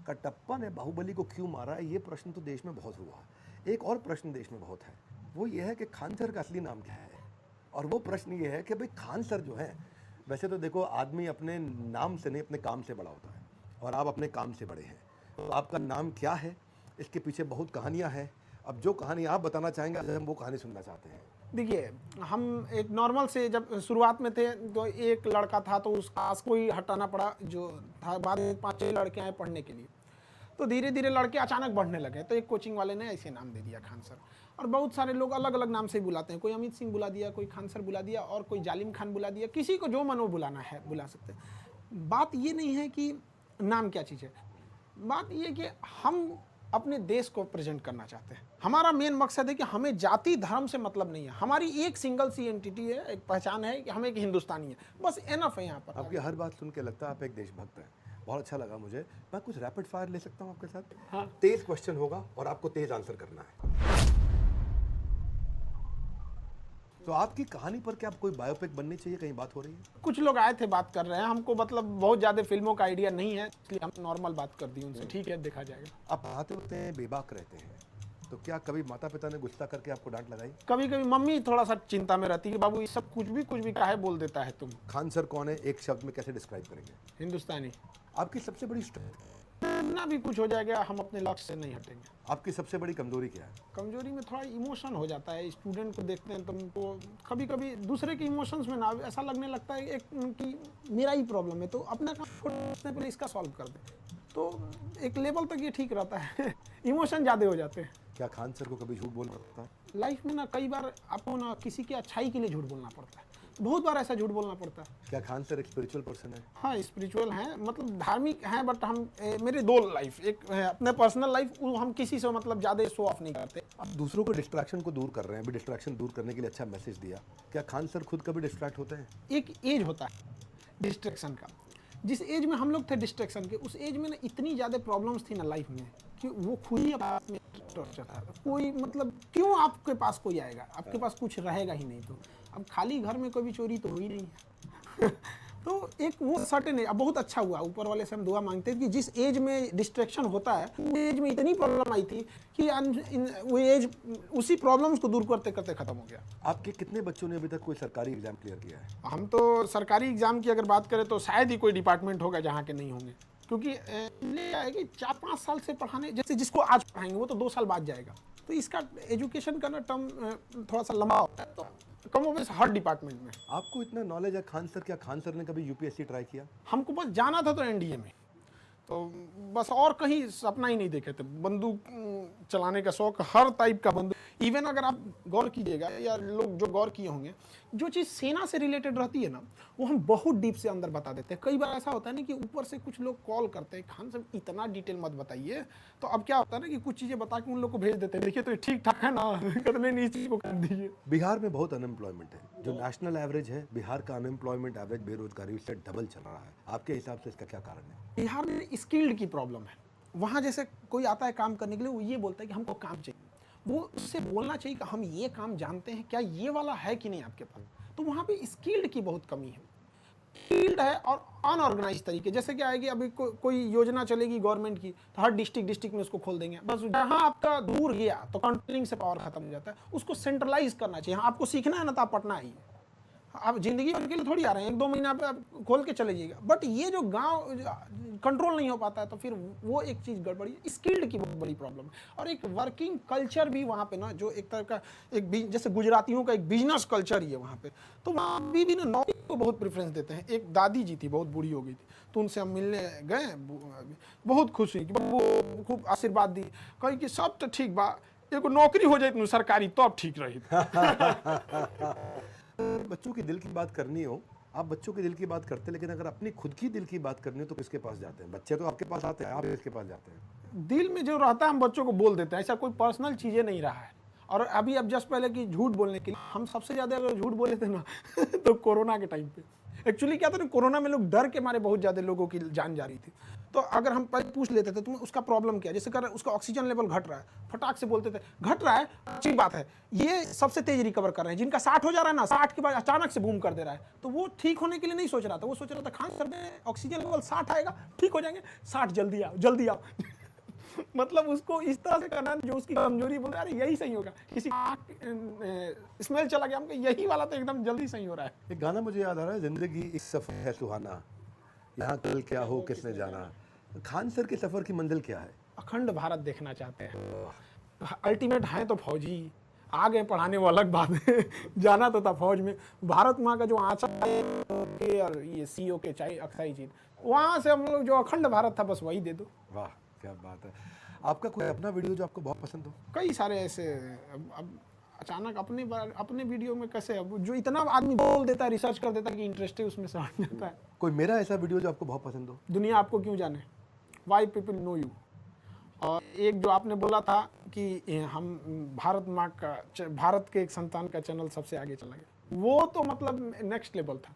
कटप्पा ने बाहुबली को क्यों मारा, ये प्रश्न तो देश में बहुत हुआ। एक और प्रश्न देश में बहुत है, वो ये है कि खान सर का असली नाम क्या है। और वो प्रश्न ये है कि भाई खान सर जो है, वैसे तो देखो आदमी अपने नाम से नहीं अपने काम से बड़ा होता है, और आप अपने काम से बड़े हैं। तो आपका नाम क्या है, इसके पीछे बहुत कहानियाँ हैं। अब जो कहानी आप बताना चाहेंगे, हम वो कहानी सुनना चाहते हैं। देखिए, हम एक नॉर्मल से जब शुरुआत में थे तो एक लड़का था, तो उसका पास कोई हटाना पड़ा जो था। बाद में 5-6 लड़के आए पढ़ने के लिए, तो धीरे धीरे लड़के अचानक बढ़ने लगे। तो एक कोचिंग वाले ने ऐसे नाम दे दिया खान सर। और बहुत सारे लोग अलग अलग नाम से बुलाते हैं, कोई अमित सिंह बुला दिया, कोई खान सर बुला दिया, और कोई जालिम खान बुला दिया। किसी को जो मनो बुलाना है बुला सकते हैं। बात ये नहीं है कि नाम क्या चीज़ है, बात ये कि हम अपने देश को प्रेजेंट करना चाहते हैं। हमारा मेन मकसद है कि हमें जाति धर्म से मतलब नहीं है। हमारी एक सिंगल सी एंटिटी है, एक पहचान है कि हम एक हिंदुस्तानी है, बस एनफ है यहाँ पर। आपकी हर बात सुन के लगता है आप एक देशभक्त हैं। बहुत अच्छा लगा मुझे। मैं कुछ रैपिड फायर ले सकता हूँ आपके साथ? हाँ। तेज क्वेश्चन होगा और आपको तेज आंसर करना है। तो आपकी कहानी पर क्या कोई बायोपिक बननी चाहिए, कहीं बात हो रही है? कुछ लोग आए थे, बात कर रहे हैं। हमको मतलब बहुत ज़्यादा फिल्मों का आइडिया नहीं है, इसलिए हम नॉर्मल बात कर दी उनसे। ठीक है, देखा जाएगा। आप पढ़ाते होते हैं, बेबाक रहते हैं, तो क्या कभी माता पिता ने गुस्सा करके आपको डांट लगाई? कभी कभी मम्मी थोड़ा सा चिंता में रहती है कि बाबू ये सब कुछ भी काहे बोल देता है तुम। खान सर कौन है, एक शब्द में कैसे डिस्क्राइब करेंगे? हिंदुस्तानी। आपकी सबसे बड़ी स्ट्रेंथ? ना भी कुछ हो जाएगा, हम अपने लक्ष्य से नहीं हटेंगे। आपकी सबसे बड़ी कमजोरी क्या है? कमजोरी में थोड़ा इमोशन हो जाता है। स्टूडेंट को देखते हैं तो उनको कभी कभी दूसरे के इमोशंस में ना ऐसा लगने लगता है कि मेरा ही प्रॉब्लम है, तो अपना काम छोड़ने पहले इसका सॉल्व कर दे। तो एक लेवल तक ये ठीक रहता है। इमोशन ज़्यादा हो जाते हैं। क्या खान सर को कभी झूठ बोलना पड़ता है? लाइफ में ना कई बार आपको ना किसी की अच्छाई के लिए झूठ बोलना पड़ता है, बहुत बार ऐसा झूठ बोलना पड़ता है। क्या खान सर एक स्पिरिचुअल पर्सन है? हाँ, स्पिरिचुअल हैं, मतलब धार्मिक हैं, बट हम मेरे दो लाइफ, एक है अपने पर्सनल लाइफ, वो हम किसी से मतलब ज़्यादा शो ऑफ नहीं करते। आप दूसरों को डिस्ट्रैक्शन को दूर कर रहे हैं, अभी डिस्ट्रैक्शन दूर करने के लिए अच्छा मैसेज दिया। क्या खान सर खुद कभी डिस्ट्रैक्ट होते हैं? एक एज होता है डिस्ट्रैक्शन का। जिस एज में हम लोग थे डिस्ट्रैक्शन के, उस एज में ना इतनी ज़्यादा प्रॉब्लम्स थी ना लाइफ में कि वो खुद ही अपने में टॉर्चर था। कोई मतलब क्यों आपके पास कोई आएगा, आपके पास कुछ रहेगा ही नहीं। तो अब खाली घर में कोई भी चोरी तो हो ही नहीं है। तो एक वो सर्टेन है। अब बहुत अच्छा हुआ, ऊपर वाले से हम दुआ मांगते हैं कि जिस एज में डिस्ट्रैक्शन होता है, वो एज में इतनी प्रॉब्लम आई थी कि वो एज उसी प्रॉब्लम्स को दूर करते करते खत्म हो गया। आपके कितने बच्चों ने अभी तक कोई सरकारी एग्जाम क्लियर किया है? हम तो सरकारी एग्जाम की अगर बात करें तो शायद ही कोई डिपार्टमेंट होगा जहाँ के नहीं होंगे, क्योंकि ये है कि 4-5 साल से पढ़ाने, जैसे जिसको आज पढ़ाएंगे वो तो 2 साल बाद जाएगा। तो इसका एजुकेशन का ना टर्म थोड़ा सा लंबा होता है, तो कम ओवेस हर डिपार्टमेंट में। आपको इतना नॉलेज है खान सर, क्या खान सर ने कभी यूपीएससी ट्राई किया? हमको बस जाना था तो एनडीए में, तो बस और कहीं सपना ही नहीं देखे थे। बंदूक चलाने का शौक, हर टाइप का बंदूक। इवन अगर आप गौर कीजिएगा, या लोग जो गौर किए होंगे, जो चीज़ सेना से रिलेटेड रहती है ना, वो हम बहुत डीप से अंदर बता देते हैं। कई बार ऐसा होता है ना कि ऊपर से कुछ लोग कॉल करते हैं, खान साहब इतना डिटेल मत बताइए। तो अब क्या होता है ना कि कुछ चीज़ें बता के उन लोग को भेज देते हैं, देखिए तो ये ठीक ठाक है ना, करने नहीं, इस चीज़ को कर दीजिए। बिहार में बहुत अनएम्प्लॉयमेंट है, जो नेशनल एवरेज है, बिहार का अनएम्प्लॉयमेंट एवरेज, बेरोजगारी उससे डबल चल रहा है। आपके हिसाब से इसका क्या कारण है? बिहार में स्किल्ड की प्रॉब्लम है। वहाँ जैसे कोई आता है काम करने के लिए, वो ये बोलता है कि हमको काम चाहिए। वो उससे बोलना चाहिए कि हम ये काम जानते हैं, क्या ये वाला है कि नहीं आपके पास। तो वहाँ पे स्किल्ड की बहुत कमी है। स्किल्ड है और अनऑर्गेनाइज तरीके। जैसे क्या है कि अभी कोई योजना चलेगी गवर्नमेंट की, तो हर डिस्ट्रिक्ट में उसको खोल देंगे। बस जहाँ आपका दूर गया तो कंट्रोलिंग से पावर खत्म हो जाता है। उसको सेंट्रलाइज करना चाहिए। हाँ, आपको सीखना है ना, तो आप पटना आइए। आप जिंदगी भर के लिए थोड़ी आ रहे हैं, 1-2 महीना पे आप खोल के चले जाइएगा। बट ये जो गांव कंट्रोल नहीं हो पाता है, तो फिर वो एक चीज़ गड़बड़ी है। स्किल्ड की बहुत बड़ी प्रॉब्लम है। और एक वर्किंग कल्चर भी वहाँ पे ना, जो एक तरह का एक जैसे गुजरातियों का एक बिजनेस कल्चर ही है वहाँ पे। तो वहाँ भी ना नौकरी को बहुत प्रेफरेंस देते हैं। एक दादी जी थी, बहुत बूढ़ी हो गई थी, तो उनसे हम मिलने गए, बहुत खुश हुई कि वो खूब आशीर्वाद दी, कही कि सब तो ठीक बा, एगो नौकरी हो जाए सरकारी, तो अब ठीक रही। बच्चों के दिल की बात करनी हो, आप बच्चों के दिल की बात करते हैं, लेकिन अगर अपनी खुद की दिल की बात करनी हो तो किसके पास जाते हैं? बच्चे तो आपके पास आते हैं, आप किसके पास जाते हैं? दिल में जो रहता है हम बच्चों को बोल देते हैं। ऐसा कोई पर्सनल चीज़ें नहीं रहा है। और अभी अब जस्ट पहले कि झूठ बोलने के लिए हम सबसे ज़्यादा अगर झूठ बोले थे ना तो कोरोना के टाइम पे। एक्चुअली क्या था ना, कोरोना में लोग डर के मारे बहुत ज़्यादा लोगों की जान जा रही थी। तो अगर हम पहले पूछ लेते थे तुम्हें उसका प्रॉब्लम क्या है, जैसे कर उसका ऑक्सीजन लेवल घट रहा है, फटाक से बोलते थे घट रहा है, अच्छी बात है, ये सबसे तेज रिकवर कर रहे हैं। जिनका 60 हो जा रहा है ना, 60 के बाद अचानक से बूम कर दे रहा है, तो वो ठीक होने के लिए नहीं सोच रहा था, वो सोच रहा था खान सर में ऑक्सीजन लेवल 60 आएगा, ठीक हो जाएंगे, 60 जल्दी आओ जल्दी आओ। मतलब उसको इस तरह से करना जो उसकी कमजोरी बोल रहा है, अरे यही सही होगा, किसी स्मेल चला गया, हमको यही वाला तो एकदम जल्दी सही हो रहा है। एक गाना मुझे याद आ रहा है, जिंदगी एक सफर है सुहाना, यहाँ कल क्या हो किसने जाना। खान सर के सफर की मंजिल क्या है? अखंड भारत देखना चाहते हैं। अल्टीमेट है तो फौजी, आ गए पढ़ाने वो अलग बात है। जाना तो था फौज में। भारत माँ का जो आंचल के और ये सीओ के चाय अक्साई चीज, वहाँ से हम लोग जो अखंड भारत था बस वही दे दो। वाह क्या बात है। आपका कोई अपना वीडियो जो आपको बहुत पसंद हो? कई सारे ऐसे अब अचानक अपने वीडियो में कैसे, अब जो इतना आदमी बोल देता है, रिसर्च कर देता है कि इंटरेस्ट है उसमें से हट जाता है। कोई मेरा ऐसा वीडियो जो आपको बहुत पसंद हो? दुनिया आपको क्यों जाने, वाई पीपल नो यू। और एक जो आपने बोला था कि हम भारत के एक संतान का चैनल सबसे आगे चला गया, वो तो मतलब नेक्स्ट लेवल था।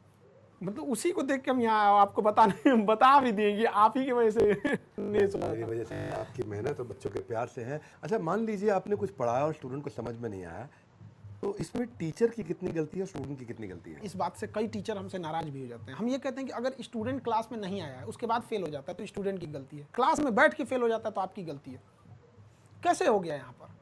मतलब उसी को देख के हम यहाँ आपको बता भी देंगे, आप ही की वजह से नहीं सुना। मेरी वजह से, आपकी मेहनत और बच्चों के प्यार से है। अच्छा मान लीजिए आपने कुछ पढ़ाया और स्टूडेंट को समझ में नहीं आया, तो इसमें टीचर की कितनी गलती है, स्टूडेंट की कितनी गलती है? इस बात से कई टीचर हमसे नाराज भी हो जाते हैं। हम ये कहते हैं कि अगर स्टूडेंट क्लास में नहीं आया है, उसके बाद फेल हो जाता है, तो स्टूडेंट की गलती है। क्लास में बैठ के फेल हो जाता है तो आपकी गलती है। कैसे हो गया यहाँ पर?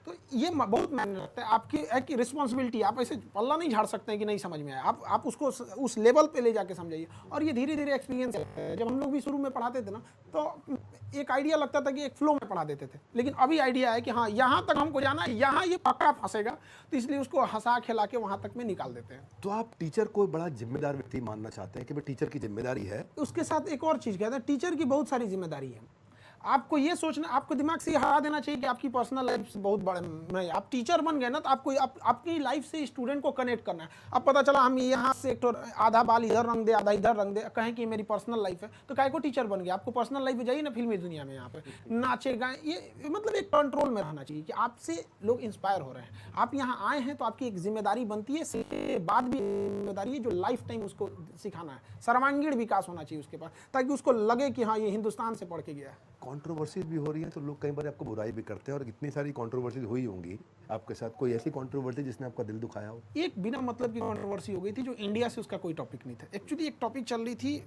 तो ये बहुत मायने रखता है। आपकी एक रिस्पॉन्सिबिलिटी, आप ऐसे पल्ला नहीं झाड़ सकते हैं कि नहीं समझ में आया। आप उसको उस लेवल पे ले जाके समझाइए। और ये धीरे धीरे एक्सपीरियंस है। जब हम लोग भी शुरू में पढ़ाते थे ना, तो एक आइडिया लगता था कि एक फ्लो में पढ़ा देते थे, लेकिन अभी आइडिया है कि हाँ यहाँ तक हमको जाना है, यहाँ ये पक्का फंसेगा, तो इसलिए उसको हंसा खिला के वहाँ तक में निकाल देते हैं। तो आप टीचर को बड़ा जिम्मेदार व्यक्ति मानना चाहते हैं कि भाई टीचर की जिम्मेदारी है? उसके साथ एक और चीज़ कहते हैं, टीचर की बहुत सारी जिम्मेदारी है। आपको ये सोचना, आपको दिमाग से हटा देना चाहिए कि आपकी पर्सनल लाइफ से बहुत बड़े नहीं। आप टीचर बन गए ना, तो आपको आपकी लाइफ से स्टूडेंट को कनेक्ट करना है। अब पता चला हम यहाँ से एक तो आधा बाल इधर रंग दे, आधा इधर रंग दे, कहें कि मेरी पर्सनल लाइफ है, तो काहे को टीचर बन गया? आपको पर्सनल लाइफ में जाइए ना, फिल्मी दुनिया में यहाँ पे नाचे गाएं, ये मतलब एक कंट्रोल में रहना चाहिए कि आपसे लोग इंस्पायर हो रहे हैं। आप यहाँ आए हैं तो आपकी एक जिम्मेदारी बनती है, इसके बाद भी जिम्मेदारी है जो लाइफ टाइम उसको सिखाना है। सर्वांगीण विकास होना चाहिए उसके पास, ताकि उसको लगे कि हाँ ये हिंदुस्तान से पढ़ के गया है। कंट्रोवर्सीज भी हो रही है, तो लोग कई बार आपको बुराई भी करते हैं, और इतनी सारी कंट्रोवर्सीज हुई होंगी आपके साथ। कोई ऐसी कंट्रोवर्सी जिसने आपका दिल दुखाया हो? एक बिना मतलब की कंट्रोवर्सी हो गई थी, जो इंडिया से उसका कोई टॉपिक नहीं था। एक्चुअली एक टॉपिक चल रही थी,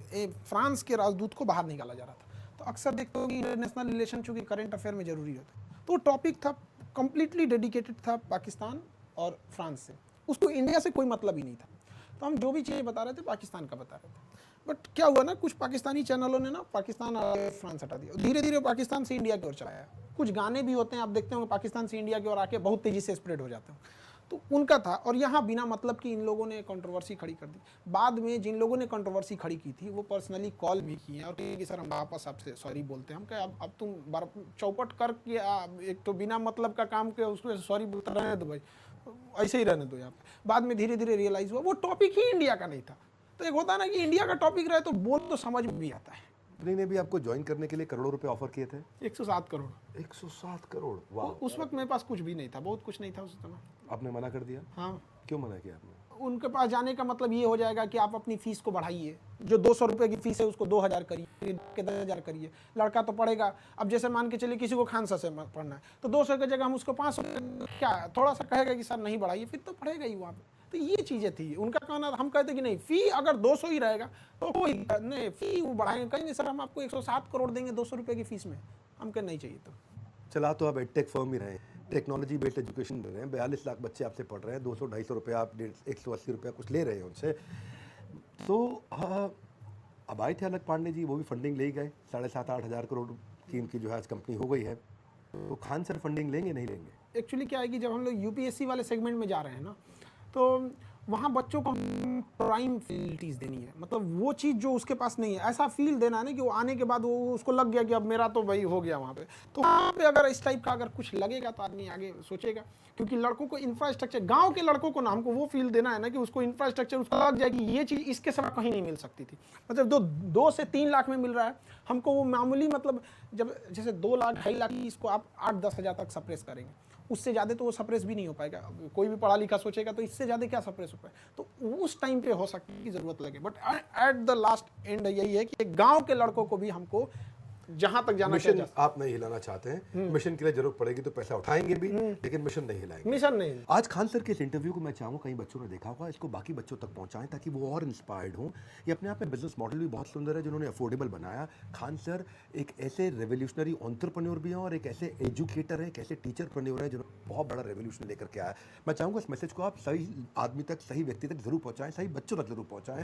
फ्रांस के राजदूत को बाहर निकाला जा रहा था। तो अक्सर देखते हो कि इंटरनेशनल रिलेशन चूंकि करंट अफेयर में जरूरी होता है, तो टॉपिक था कंप्लीटली डेडिकेटेड था पाकिस्तान और फ्रांस से। उसको इंडिया से कोई मतलब ही नहीं था। तो हम जो भी चीज़ें बता रहे थे पाकिस्तान का बता रहे थे। बट क्या हुआ ना, कुछ पाकिस्तानी चैनलों ने ना पाकिस्तान और फ्रांस हटा दिया। धीरे धीरे पाकिस्तान से इंडिया की ओर चलाया। कुछ गाने भी होते हैं, आप देखते होंगे पाकिस्तान से इंडिया की ओर आके बहुत तेज़ी से स्प्रेड हो जाते हैं। तो उनका था, और यहाँ बिना मतलब की इन लोगों ने कंट्रोवर्सी खड़ी कर दी। बाद में जिन लोगों ने कंट्रोवर्सी खड़ी की थी, वो पर्सनली कॉल भी किए हैं और कहे कि सर हम वापस आपसे सॉरी बोलते हैं। हम कहे अब तुम चौपट करके एक तो बिना मतलब का काम के उसको सॉरी बोलते रहने दो भाई, ऐसे ही रहने दो यहाँ पे। बाद में धीरे धीरे रियलाइज हुआ वो टॉपिक ही इंडिया का नहीं था। तो एक होता है ना कि इंडिया का टॉपिक रहे तो बोल तो समझ में भी आता है। कंपनी ने भी आपको ज्वाइन करने के लिए करोड़ों रुपए ऑफर किए थे? 107 करोड़। 107 करोड़, वाह। उस वक्त मेरे पास कुछ भी नहीं था, बहुत कुछ नहीं था उस समय। आपने मना कर दिया? हाँ। क्यों मना किया आपने? उनके पास जाने का मतलब ये हो जाएगा कि आप अपनी फीस को बढ़ाइए। जो 200 रुपये की फीस है उसको 2000 करिए, 10,000 करिए। लड़का तो पढ़ेगा। अब जैसे मान के चलिए किसी को खानसा से पढ़ना है, तो 200 की जगह हम उसको 500 क्या थोड़ा सा कहेगा कि सर नहीं बढ़ाइए, फिर तो पढ़ेगा ही वहाँ पे। तो ये चीज़ें थी उनका कहना। हम कहते कि नहीं, फ़ी अगर 200 ही रहेगा तो कोई नहीं, फ़ी वो बढ़ाएंगे। कहीं नहीं सर हम आपको 107 करोड़ देंगे 200 रुपये की फीस में। हम कह नहीं चाहिए। तो चला तो आप एडटेक फर्म ही रहे, टेक्नोलॉजी बेस्ड एजुकेशन दे रहे हैं, 42 लाख बच्चे आपसे पढ़ रहे हैं, 200-250 रुपये आप 180 रुपया कुछ ले रहे हैं उनसे। तो अब आए थे अलग पांडे जी, वो भी फंडिंग ले गए। 7,500-8 हज़ार करोड़ की इनकी जो है आज कंपनी हो गई है। तो खान सर फंडिंग लेंगे नहीं लेंगे? एक्चुअली क्या है कि जब हम लोग यूपीएससी वाले सेगमेंट में जा रहे हैं ना, तो वहाँ बच्चों को प्राइम फैसिलिटीज़ देनी है। मतलब वो चीज़ जो उसके पास नहीं है, ऐसा फील देना है ना कि वो आने के बाद वो उसको लग गया कि अब मेरा तो भाई हो गया वहाँ पे। तो वहाँ पे अगर इस टाइप का अगर कुछ लगेगा तो आदमी आगे सोचेगा। क्योंकि लड़कों को इंफ्रास्ट्रक्चर, गांव के लड़कों को ना हमको वो फील देना है ना कि उसको इंफ्रास्ट्रक्चर उसको लग जाए कि ये चीज़ इसके सिवा कहीं नहीं मिल सकती थी। मतलब 2 से 3 लाख में मिल रहा है, हमको वो मामूली मतलब जब जैसे 2 लाख 2.5 लाख की इसको आप 8-10 हज़ार तक सप्रेस करेंगे, उससे ज़्यादा तो वो सप्रेस भी नहीं हो पाएगा। कोई भी पढ़ा लिखा सोचेगा तो इससे ज़्यादा क्या सप्रेस हो पाए, तो उस टाइम पे हो सकता है कि ज़रूरत लगे। But at the last and यही है कि एक गाँव के लड़कों को भी हमको जहां तक जाना मिशन चाहिए आप नहीं हिलाना चाहते हैं, मिशन के लिए जरूरत पड़ेगी तो पैसा उठाएंगे भी, लेकिन मिशन नहीं हिलाएंगे। मिशन नहीं। आज खान सर के इस इंटरव्यू को मैं चाहूँगा कई बच्चों ने देखा होगा, इसको बाकी बच्चों तक पहुंचाएं ताकि वो और इंस्पायर्ड हों। ये अपने आप में बिजनेस मॉडल भी बहुत सुंदर है जिन्होंने अफोर्डेबल बनाया। खान सर एक ऐसे रेवोल्यूशनरी एंटरप्रेन्योर भी हैं और एक ऐसे एजुकेटर हैं, एक ऐसे टीचरप्रेन्योर हैं जिन्होंने बहुत बड़ा रेवोल्यूशन लेकर के आया। मैं चाहूँगा इस मैसेज को आप सही आदमी तक, सही व्यक्ति तक जरूर पहुँचाएं, सही बच्चों तक जरूर पहुँचाएं।